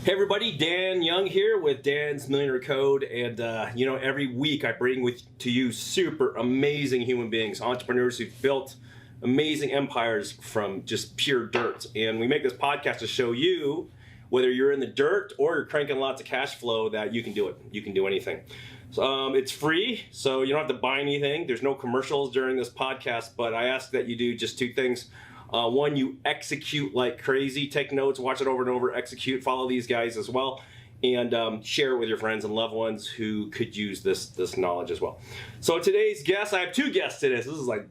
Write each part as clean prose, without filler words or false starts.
Hey everybody, Dan Young here with Dan's Millionaire Code, and every week I bring to you super amazing human beings, entrepreneurs who've built amazing empires from just pure dirt. And we make this podcast to show you, whether you're in the dirt or you're cranking lots of cash flow, that you can do it. You can do anything. So, it's free, so you don't have to buy anything. There's no commercials during this podcast, but I ask that you do just two things. One, you execute like crazy. Take notes, watch it over and over, execute, follow these guys as well, and share it with your friends and loved ones who could use this knowledge as well. So today's guest, I have two guests today, so this is like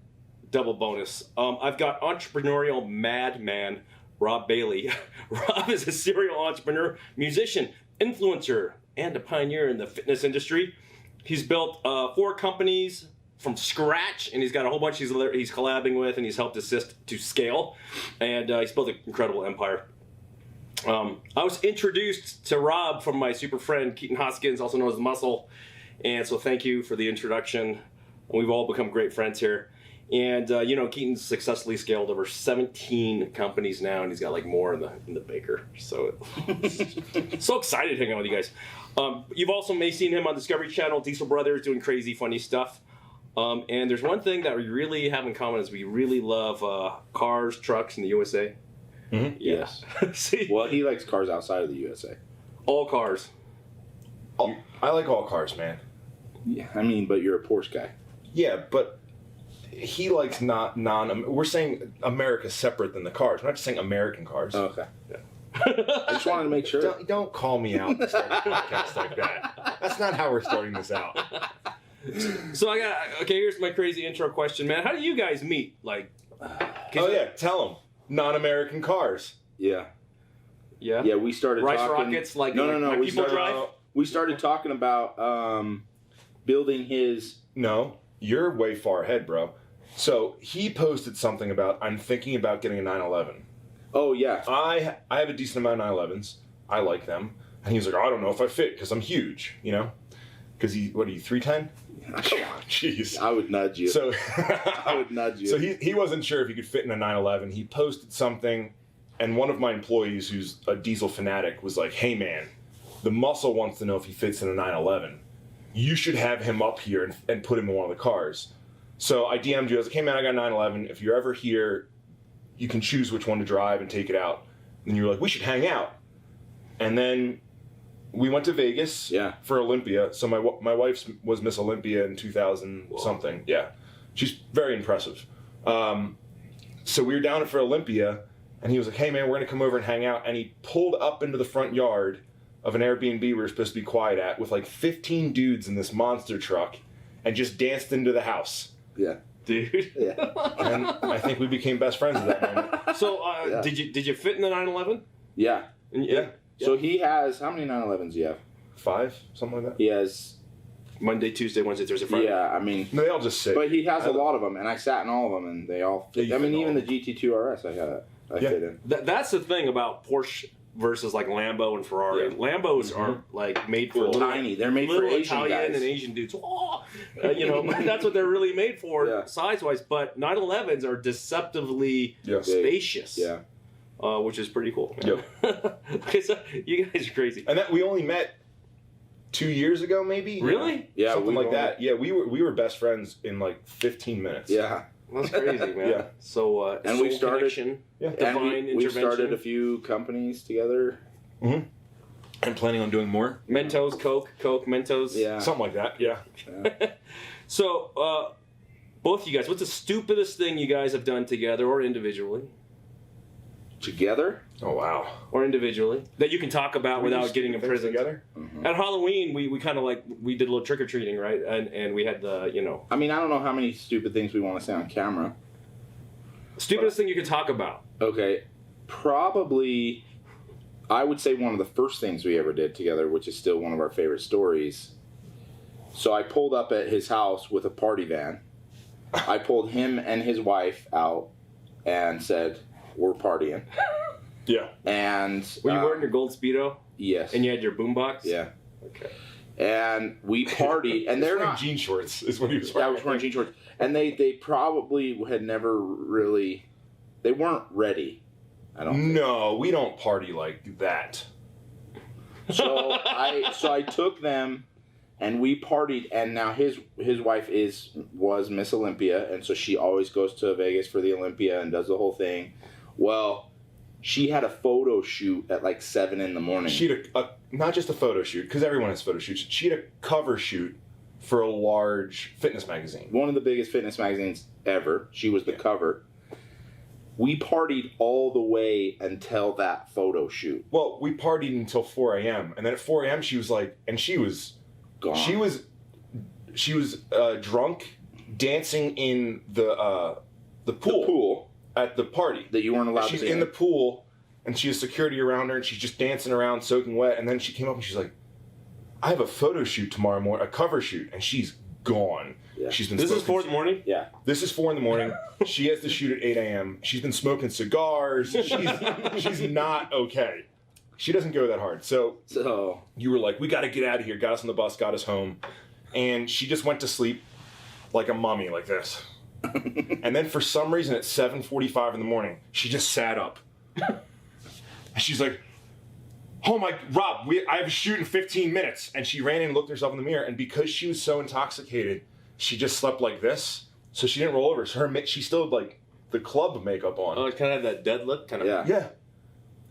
double bonus. I've got entrepreneurial madman, Rob Bailey. Rob is a serial entrepreneur, musician, influencer, and a pioneer in the fitness industry. He's built 4 companies from scratch, and he's got a whole bunch he's collabing with, and he's helped assist to scale, and he's built an incredible empire. I was introduced to Rob from my super friend Keaton Hoskins, also known as Muscle, and so thank you for the introduction. We've all become great friends here, and Keaton's successfully scaled over 17 companies now, and he's got like more in the baker. So so excited to hang out with you guys. You've also may seen him on Discovery Channel, Diesel Brothers, doing crazy funny stuff. And there's one thing that we really have in common is we really love cars, trucks in the USA. Mm-hmm. Yeah. Yes. See? Well, he likes cars outside of the USA. All cars. I like all cars, man. Yeah, I mean, but you're a Porsche guy. Yeah, but he likes we're saying America's separate than the cars. We're not just saying American cars. Oh, okay. Yeah. I just wanted to make sure. Don't call me out and start a podcast like that. That's not how we're starting this out. So here's my crazy intro question, man. How do you guys meet? Like, tell them. Non-American cars. Yeah. Yeah? Yeah, we started Rice talking. rockets, like We we started talking about building his... No, you're way far ahead, bro. So he posted something about, I'm thinking about getting a 911. Oh, yeah. I have a decent amount of 911s. I like them. And he was like, I don't know if I fit because I'm huge, Because what are you, 310? Come on, jeez. I would nudge you. So I would nudge you. So he wasn't sure if he could fit in a 911. He posted something, and one of my employees, who's a diesel fanatic, was like, "Hey man, the Muscle wants to know if he fits in a 911. You should have him up here and put him in one of the cars." So I DM'd you. I was like, "Hey man, I got a 911. If you're ever here, you can choose which one to drive and take it out." And you were like, "We should hang out." And then we went to Vegas for Olympia. So my wife was Miss Olympia in 2000 something. Yeah, she's very impressive. So we were down for Olympia, and he was like, "Hey man, we're gonna come over and hang out." And he pulled up into the front yard of an Airbnb we were supposed to be quiet at with like 15 dudes in this monster truck, and just danced into the house. Yeah, dude. Yeah, and I think we became best friends at that moment. So did you fit in the 911? Yeah. Yeah. So he has, how many 911s do you have? 5, something like that. He has Monday, Tuesday, Wednesday, Thursday, Friday. Yeah, I mean, no, they all just sit. But he has a lot of them, and I sat in all of them, and they all fit. I mean, even the GT2 RS, I fit in. That's the thing about Porsche versus like Lambo and Ferrari. Yeah. Lambos are like made for tiny. They're made for Asian Italian guys. And Asian dudes. That's what they're really made for size wise. But 911s are deceptively spacious. Yeah. Which is pretty cool. Yep. So you guys are crazy. And that we only met 2 years ago, maybe. Really? Yeah, something like that. Yeah, we were best friends in like 15 minutes. Yeah. That's crazy, man. Yeah. So and we started divine intervention. We started a few companies together. Mm-hmm. And planning on doing more. Mentos, Coke, Mentos. Yeah. Something like that. Yeah. So both of you guys, what's the stupidest thing you guys have done together or individually? Together? Oh, wow. Or individually. That you can talk about without getting in prison. Together? Mm-hmm. At Halloween, we kind of we did a little trick-or-treating, right? And we had the, I mean, I don't know how many stupid things we want to say on camera. Stupidest thing you could talk about. Okay. Probably, I would say one of the first things we ever did together, which is still one of our favorite stories. So I pulled up at his house with a party van. I pulled him and his wife out and said, "We're partying." Yeah. And were you wearing your gold Speedo? Yes. And you had your boombox? Yeah. Okay. And we partied, and they're not jean shorts. Is what he was wearing. Yeah, I was wearing jean shorts, and they probably had never really, they weren't ready. I don't. No, we don't party like that. So I took them, and we partied. And now his wife was Miss Olympia, and so she always goes to Vegas for the Olympia and does the whole thing. Well, she had a photo shoot at like 7 a.m. She had not just a photo shoot, because everyone has photo shoots. She had a cover shoot for a large fitness magazine. One of the biggest fitness magazines ever. She was the cover. We partied all the way until that photo shoot. Well, we partied until 4 a.m. And then at 4 a.m. she was like, and she was Gone. She was drunk, dancing in the pool. The pool at the party. that you weren't allowed to She's be in the pool, and she has security around her, and she's just dancing around, soaking wet. And then she came up and she's like, "I have a photo shoot tomorrow morning, a cover shoot," and she's gone. Yeah. She's been. This is smoking 4 in the morning? Yeah. This is 4 a.m. She has to shoot at 8 a.m. She's been smoking cigars. She's not okay. She doesn't go that hard. So you were like, "We got to get out of here." Got us on the bus, got us home, and she just went to sleep like a mummy, like this. And then for some reason at 7:45 in the morning, she just sat up. And she's like, "Oh my, Rob, I have a shoot in 15 minutes." And she ran in and looked herself in the mirror, and because she was so intoxicated, she just slept like this. So she didn't roll over. So she still had like the club makeup on. Oh, it kind of had that dead look? Kind of. Yeah. Yeah.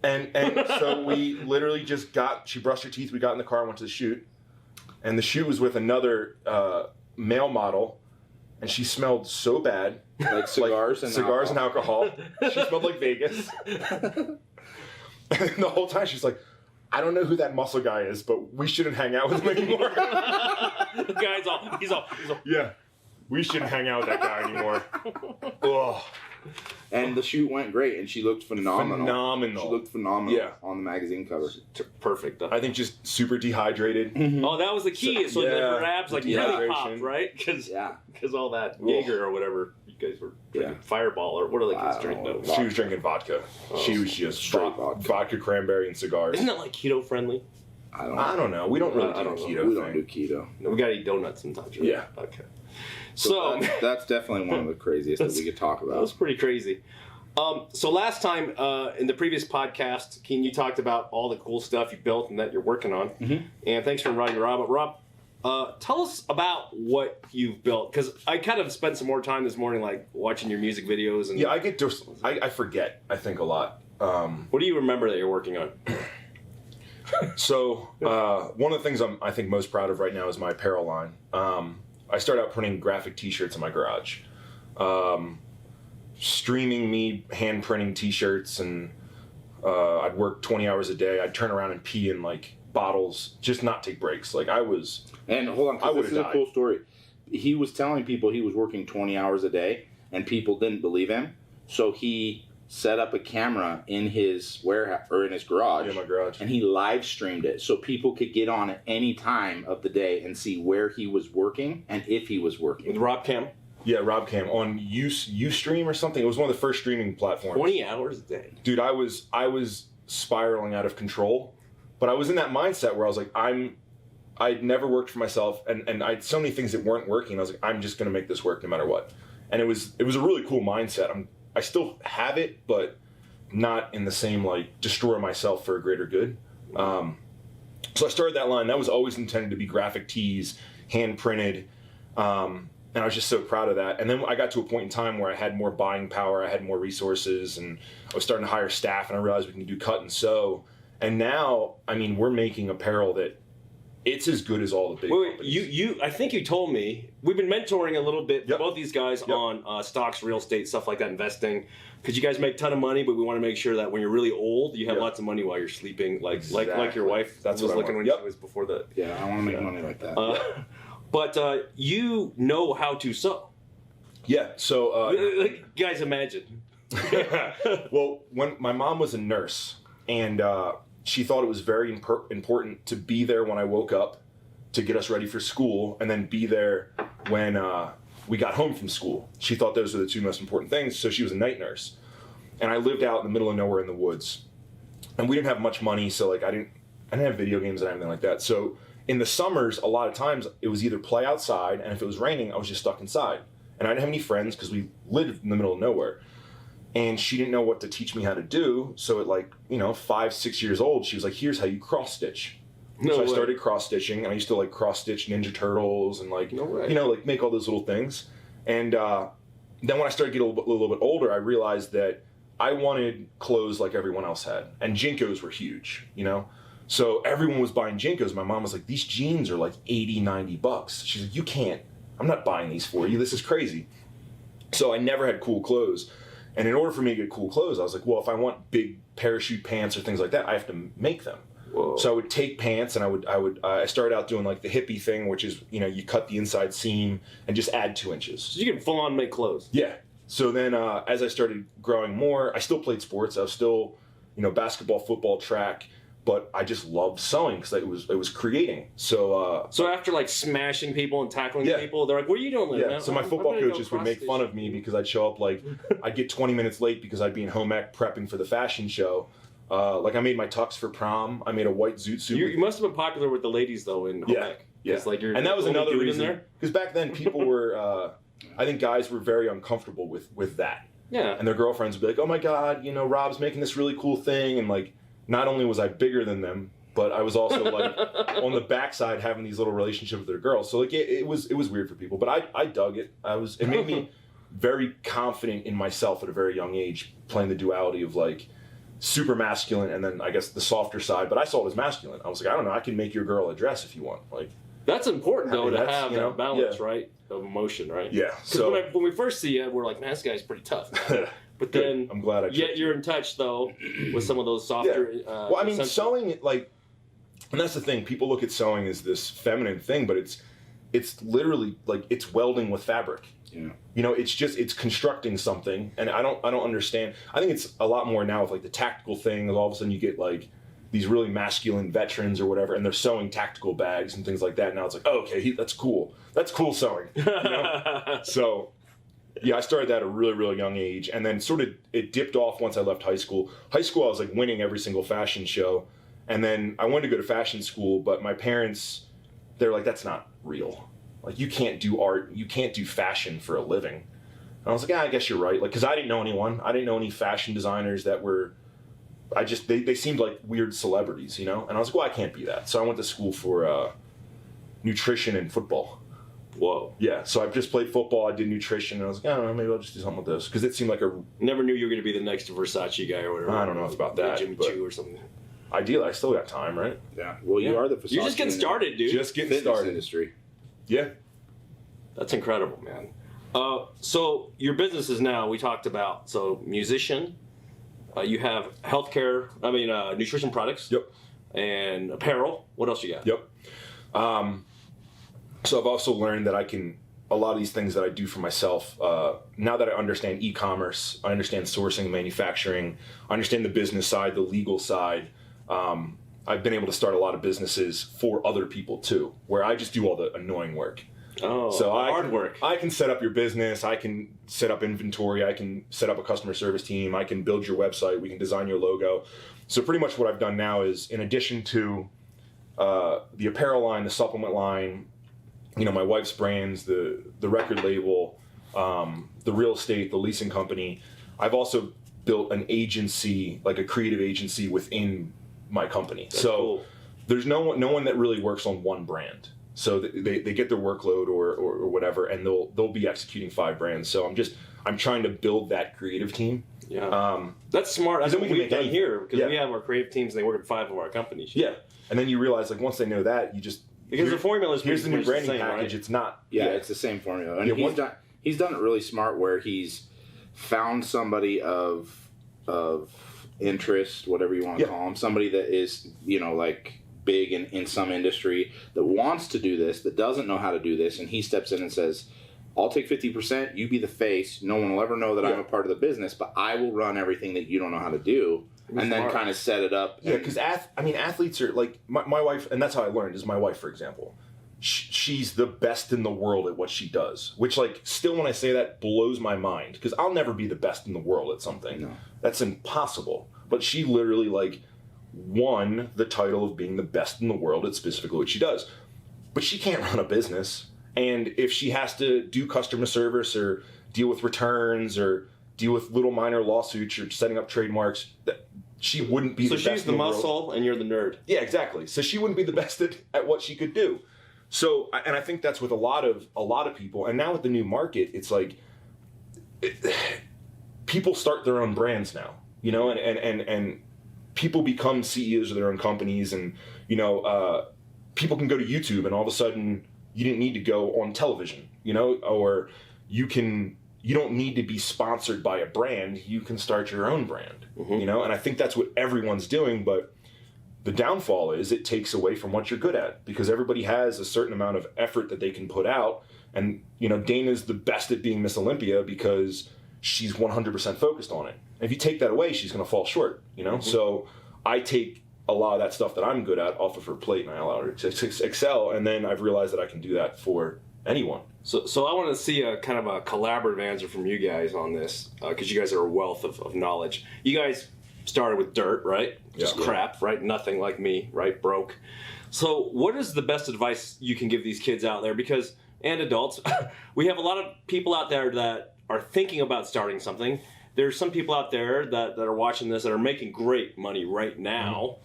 And so we literally just she brushed her teeth, we got in the car and went to the shoot. And the shoot was with another male model, and she smelled so bad. Like cigars and alcohol. She smelled like Vegas. And the whole time she's like, "I don't know who that muscle guy is, but we shouldn't hang out with him anymore." The guy's he's all. Yeah. We shouldn't hang out with that guy anymore. Ugh. And the shoot went great, and she looked phenomenal. She looked phenomenal on the magazine cover. Perfect. I think just super dehydrated. Oh, that was the key. So her abs like really popped, right? Because all that Jaeger or whatever you guys were drinking, Fireball or what are the kids drinking? She was drinking vodka. She was just straight vodka, cranberry, and cigars. Isn't that like keto friendly? I don't know. We don't really do keto. We don't do keto. No, we gotta eat donuts sometimes, right? Yeah. Okay. So that's definitely one of the craziest that we could talk about. That was pretty crazy. So last time in the previous podcast, Keaton, you talked about all the cool stuff you built and that you're working on. Mm-hmm. And thanks for inviting Rob. But Rob, tell us about what you've built, because I kind of spent some more time this morning, like watching your music videos. And I forget. I think a lot. What do you remember that you're working on? So one of the things I think most proud of right now is my apparel line. I started out printing graphic T-shirts in my garage, streaming me hand printing T-shirts, and I'd work 20 hours a day. I'd turn around and pee in like bottles, just not take breaks. Like I was. And hold on, 'cause this is a cool story. He was telling people he was working 20 hours a day, and people didn't believe him. So he set up a camera in his warehouse or in his garage. In my garage. And he live streamed it so people could get on at any time of the day and see where he was working and if he was working. With RobCam? Yeah, RobCam on Ustream or something. It was one of the first streaming platforms. 20 hours a day. Dude, I was spiraling out of control, but I was in that mindset where I was like, I'd never worked for myself, and I had so many things that weren't working. I was like, I'm just going to make this work no matter what. And it was a really cool mindset. I still have it, but not in the same, like, destroy myself for a greater good. So I started that line. That was always intended to be graphic tees, hand printed, and I was just so proud of that. And then I got to a point in time where I had more buying power, I had more resources, and I was starting to hire staff, and I realized we can do cut and sew. And now, I mean, we're making apparel that it's as good as all the big companies. I think you told me, we've been mentoring a little bit, both these guys on stocks, real estate, stuff like that, investing, because you guys make a ton of money, but we want to make sure that when you're really old, you have lots of money while you're sleeping, like your wife. That's was looking when she was before the. Yeah, I want to make money like that. But you know how to sew. Yeah, so guys, imagine. Well, when my mom was a nurse, and she thought it was very important to be there when I woke up to get us ready for school, and then be there when we got home from school. She thought those were the two most important things, so she was a night nurse. And I lived out in the middle of nowhere in the woods, and we didn't have much money, so like I didn't have video games and anything like that. So in the summers, a lot of times it was either play outside, and if it was raining, I was just stuck inside. And I didn't have any friends because we lived in the middle of nowhere. And she didn't know what to teach me how to do. So at 5, 6 years old, she was like, here's how you cross stitch. So I started cross stitching, and I used to like cross stitch Ninja Turtles and like like make all those little things. And then when I started getting a little bit older, I realized that I wanted clothes like everyone else had, and Jinkos were huge, So everyone was buying Jinkos. My mom was like, these jeans are like $80-$90. She's like, you can't. I'm not buying these for you. This is crazy. So I never had cool clothes. And in order for me to get cool clothes, I was like, well, if I want big parachute pants or things like that, I have to make them. Whoa. So I would take pants and I started out doing like the hippie thing, which is, you cut the inside seam and just add 2 inches. So you can full on make clothes. Yeah. So then as I started growing more, I still played sports. I was still, basketball, football, track, but I just loved sewing because it was creating. So after like smashing people and tackling people, they're like, what are you doing? Yeah. So my football coaches would make fun of me because I'd show up like, I'd get 20 minutes late because I'd be in home ec prepping for the fashion show. Like I made my tux for prom. I made a white zoot suit. You must have been popular with the ladies though in home ec. Yeah. Like and that was another reason. Because back then people were, I think guys were very uncomfortable with that. Yeah. And their girlfriends would be like, oh my God, Rob's making this really cool thing. And like, not only was I bigger than them, but I was also like on the backside having these little relationships with their girls. So like it was weird for people, but I dug it. It made me very confident in myself at a very young age, playing the duality of like super masculine and then I guess the softer side. But I saw it as masculine. I was like, I don't know, I can make your girl a dress if you want. Like that's important though to have that balance, right? Of emotion, right? Yeah. So when we first see you, we're like, man, this guy's pretty tough. But then I'm glad you're in touch though with some of those softer. Well, I mean, sewing like, and that's the thing. People look at sewing as this feminine thing, but it's literally like it's welding with fabric. Yeah. It's constructing something, and I don't understand. I think it's a lot more now with like the tactical thing. All of a sudden, you get like these really masculine veterans or whatever, and they're sewing tactical bags and things like that. Now it's like, oh, okay, that's cool. That's cool sewing. So. Yeah, I started that at a really, really young age, and then sort of it dipped off once I left high school. High school, I was like winning every single fashion show, and then I wanted to go to fashion school, but my parents, they're like, that's not real. Like, you can't do art, you can't do fashion for a living. And I was like, I guess you're right. Like, because I didn't know anyone. I didn't know any fashion designers that were, they seemed like weird celebrities, And I was like, well, I can't be that. So I went to school for nutrition and football. Whoa. Yeah, so I just played football, I did nutrition, and I was like, I don't know, maybe I'll just do something with this. Because it seemed like Never knew you were going to be the next Versace guy or whatever. I don't know about that. Jimmy Choo or something. Ideally, I still got time, right? Yeah. Well, you are the Versace. You're just getting started, dude. Just getting started. Industry. Yeah. That's incredible, man. So your business is now, we talked about, so musician, you have healthcare, nutrition products. Yep. And apparel. What else you got? Yep. So I've also learned that a lot of these things that I do for myself, now that I understand e-commerce, I understand sourcing, manufacturing, I understand the business side, the legal side, I've been able to start a lot of businesses for other people too, where I just do all the annoying work. Oh, so hard work. I can set up your business, I can set up inventory, I can set up a customer service team, I can build your website, we can design your logo. So pretty much what I've done now is, in addition to the apparel line, the supplement line, my wife's brands, the record label, the real estate, the leasing company, I've also built an agency, like a creative agency within my company. That's cool. There's no one that really works on one brand. So they get their workload or whatever, and they'll be executing 5 brands. So I'm trying to build that creative team. Yeah, that's smart. That's what we've done here, because we have our creative teams and they work at 5 of our companies. Yeah, and then you realize like once they know that, you just because the formula is here's the new branding package. Right? It's not. Yeah, it's the same formula. And he's done it really smart, where he's found somebody of interest, whatever you want to call him, somebody that is like big in some industry that wants to do this, that doesn't know how to do this, and he steps in and says, I'll take 50%, you be the face, no one will ever know that I'm a part of the business, but I will run everything that you don't know how to do, and then kind of set it up. Yeah, because athletes are like, my wife, and that's how I learned, is my wife, for example, she's the best in the world at what she does, which like still when I say that blows my mind, because I'll never be the best in the world at something. No. That's impossible. But she literally like won the title of being the best in the world at specifically what she does. But she can't run a business. And if she has to do customer service or deal with returns or deal with little minor lawsuits or setting up trademarks, she wouldn't be So the best she's the in world. muscle and you're the nerd. Yeah, exactly. So she wouldn't be the best at what she could do. So, and I think that's with a lot of people. And now with the new market, it's like people start their own brands now, you know, and people become CEOs of their own companies, and people can go to YouTube, and all of a sudden you didn't need to go on television, you know, or you don't need to be sponsored by a brand. You can start your own brand, you know, and I think that's what everyone's doing. But the downfall is it takes away from what you're good at, because everybody has a certain amount of effort that they can put out. And, you know, Dana's the best at being Miss Olympia because she's 100% focused on it. And if you take that away, she's going to fall short, you know? So I take a lot of that stuff that I'm good at off of her plate, and I allow her to excel. And then I've realized that I can do that for anyone. So I want to see a kind of a collaborative answer from you guys on this, because you guys are a wealth of knowledge. You guys started with dirt, right? Just crap, right? Nothing like me, right? Broke. So what is the best advice you can give these kids out there? Because, and adults, we have a lot of people out there that are thinking about starting something. There's some people out there that are watching this that are making great money right now.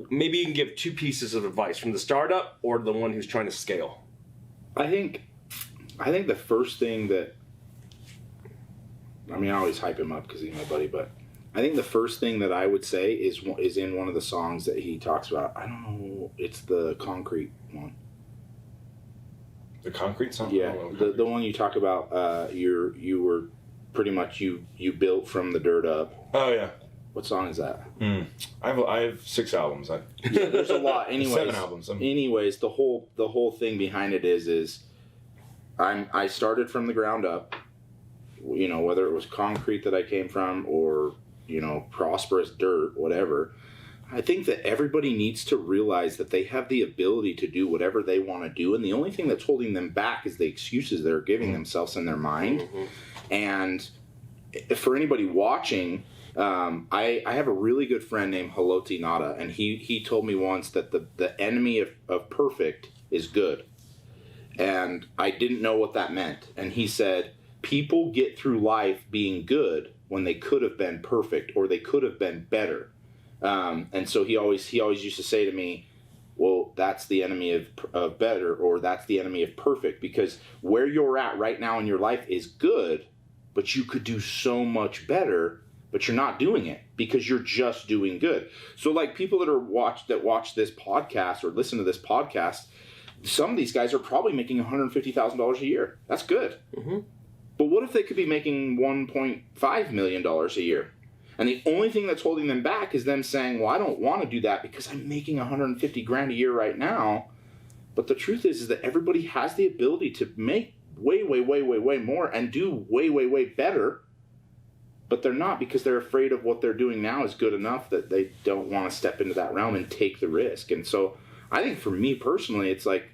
Maybe you can give two pieces of advice from the startup or the one who's trying to scale. I think the first thing that, I mean, I always hype him up because he's my buddy, but I think the first thing that I would say is in one of the songs that he talks about. I don't know, it's the Concrete one. The Concrete song? Yeah, the one you talk about. You were pretty much you built from the dirt up. Oh yeah. What song is that? I have 6 albums. Yeah, there's a lot. Anyways, 7 albums. Anyways, the whole thing behind it is I started from the ground up. You know, whether it was concrete that I came from or, you know, prosperous dirt, whatever. I think that everybody needs to realize that they have the ability to do whatever they want to do, and the only thing that's holding them back is the excuses they're giving themselves in their mind. And for anybody watching, I have a really good friend named Haloti Nada, and he told me once that the enemy of perfect is good. And I didn't know what that meant. And he said, people get through life being good when they could have been perfect or they could have been better. And so he always used to say to me, well, that's the enemy of better, or that's the enemy of perfect, because where you're at right now in your life is good, but you could do so much better, but you're not doing it because you're just doing good. So like people that watch this podcast or listen to this podcast, some of these guys are probably making $150,000 a year. That's good. But what if they could be making $1.5 million a year? And the only thing that's holding them back is them saying, well, I don't want to do that because I'm making $150,000 a year right now. But the truth is that everybody has the ability to make way, way, way, way, way more and do way, way, way better. But they're not, because they're afraid of what they're doing now is good enough that they don't want to step into that realm and take the risk. And so I think for me personally, it's like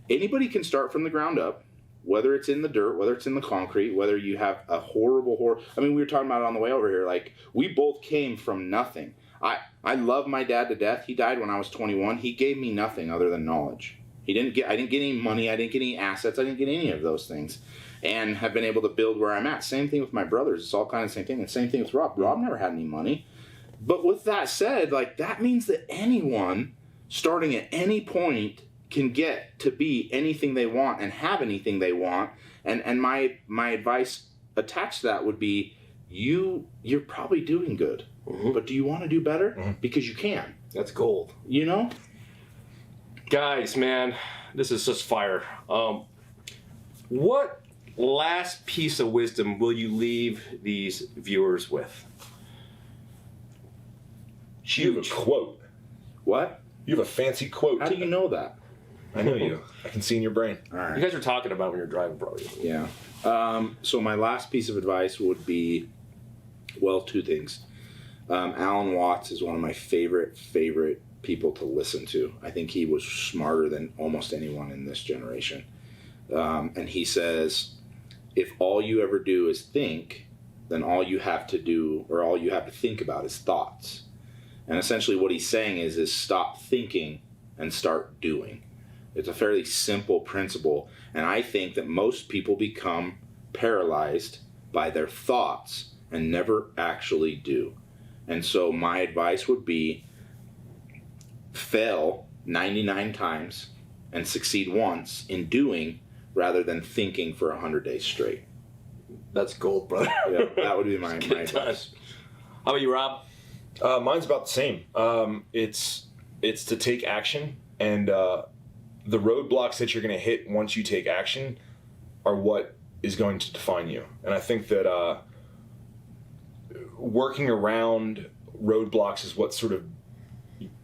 anybody can start from the ground up. Whether it's in the dirt, whether it's in the concrete, whether you have a horrible... I mean, we were talking about it on the way over here. Like, we both came from nothing. I love my dad to death. He died when I was 21. He gave me nothing other than knowledge. I didn't get any money. I didn't get any assets. I didn't get any of those things. And have been able to build where I'm at. Same thing with my brothers. It's all kind of the same thing. And same thing with Rob. Rob never had any money. But with that said, like, that means that anyone starting at any point can get to be anything they want and have anything they want. And my advice attached to that would be, you're probably doing good, but do you want to do better? Because you can. That's gold. You know? Guys, man, this is just fire. What last piece of wisdom will you leave these viewers with? You have a quote. What? You have a fancy quote. How do you know that? I know you. I can see in your brain. All right. You guys were talking about when you're driving, probably. Yeah. So my last piece of advice would be, well, two things. Alan Watts is one of my favorite people to listen to. I think he was smarter than almost anyone in this generation. And he says, if all you ever do is think, then all you have to do, or all you have to think about, is thoughts. And essentially what he's saying is stop thinking and start doing. It's a fairly simple principle, and I think that most people become paralyzed by their thoughts and never actually do. And so my advice would be fail 99 times and succeed once in doing rather than thinking for 100 days straight. That's gold, brother. Yeah, that would be my advice. How about you, Rob? Mine's about the same. It's to take action, and the roadblocks that you're going to hit once you take action are what is going to define you. And I think that working around roadblocks is what sort of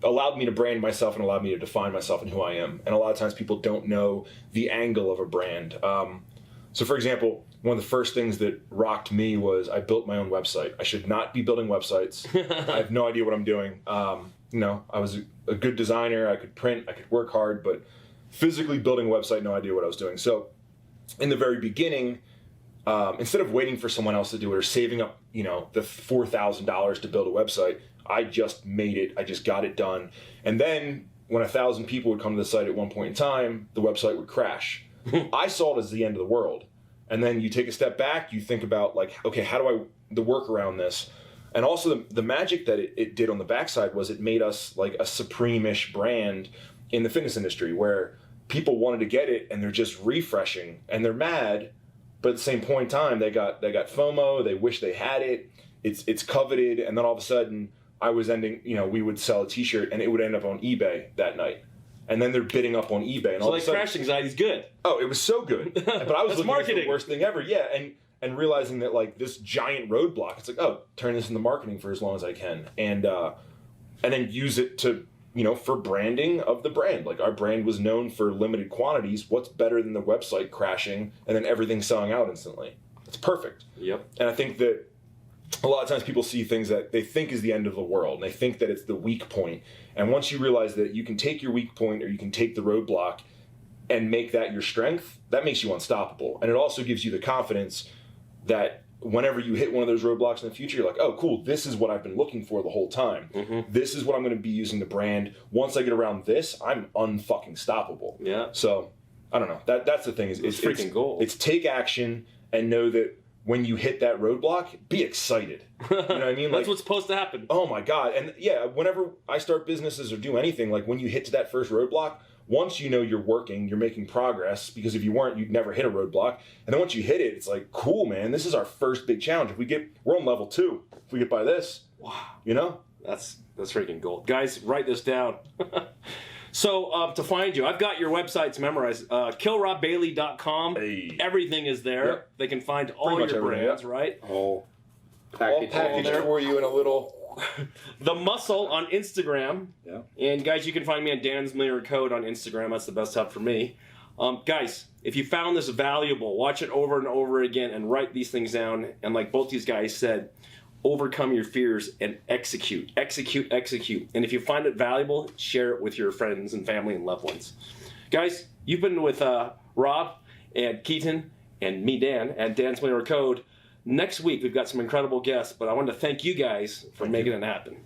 allowed me to brand myself and allowed me to define myself and who I am. And a lot of times people don't know the angle of a brand. So for example, one of the first things that rocked me was I built my own website. I should not be building websites. I have no idea what I'm doing. I was a good designer. I could print, I could work hard, but physically building a website, no idea what I was doing. So in the very beginning, instead of waiting for someone else to do it or saving up, the $4,000 to build a website, I just made it. I just got it done. And then when 1,000 people would come to the site at one point in time, the website would crash. I saw it as the end of the world. And then you take a step back, you think about okay, how do the work around this? And also the magic that it did on the backside was it made us like a supreme-ish brand in the fitness industry where people wanted to get it and they're just refreshing and they're mad, but at the same point in time, they got FOMO, they wish they had it, it's coveted, and then all of a sudden we would sell a t-shirt and it would end up on eBay that night. And then they're bidding up on eBay. And so like crash anxiety is good. Oh, it was so good. But I was looking at the worst thing ever. Yeah, and realizing that like this giant roadblock, it's like, oh, turn this into marketing for as long as I can. And then use it to, for branding of the brand. Like our brand was known for limited quantities. What's better than the website crashing and then everything selling out instantly? It's perfect. Yep. And I think that a lot of times people see things that they think is the end of the world, and they think that it's the weak point. And once you realize that you can take your weak point or you can take the roadblock and make that your strength, that makes you unstoppable. And it also gives you the confidence that whenever you hit one of those roadblocks in the future, you're like, oh, cool, this is what I've been looking for the whole time. Mm-hmm. This is what I'm going to be using the brand. Once I get around this, I'm unfucking stoppable. Yeah. So, I don't know. That's the thing. It's freaking gold. It's take action and know that when you hit that roadblock, be excited. You know what I mean? That's what's supposed to happen. Oh my God. And yeah, whenever I start businesses or do anything, like when you hit to that first roadblock, once you know you're working, you're making progress, because if you weren't, you'd never hit a roadblock. And then once you hit it, it's like, cool, man, this is our first big challenge. We're on level 2. If we get by this, wow, That's freaking gold. Guys, write this down. So to find you, I've got your websites memorized. KillRobBailey.com. Hey. Everything is there. Yep. They can find all your brands, right? All packaged for you in a little. The Muscle on Instagram. Yeah. And guys, you can find me on DansMillionaireCode on Instagram. That's the best help for me. Guys, if you found this valuable, watch it over and over again and write these things down. And like both these guys said, overcome your fears and execute. Execute. And if you find it valuable, share it with your friends and family and loved ones. Guys, you've been with Rob and Keaton and me, Dan, at DansMillionaireCode. Next week, we've got some incredible guests, but I want to thank you guys for making it happen.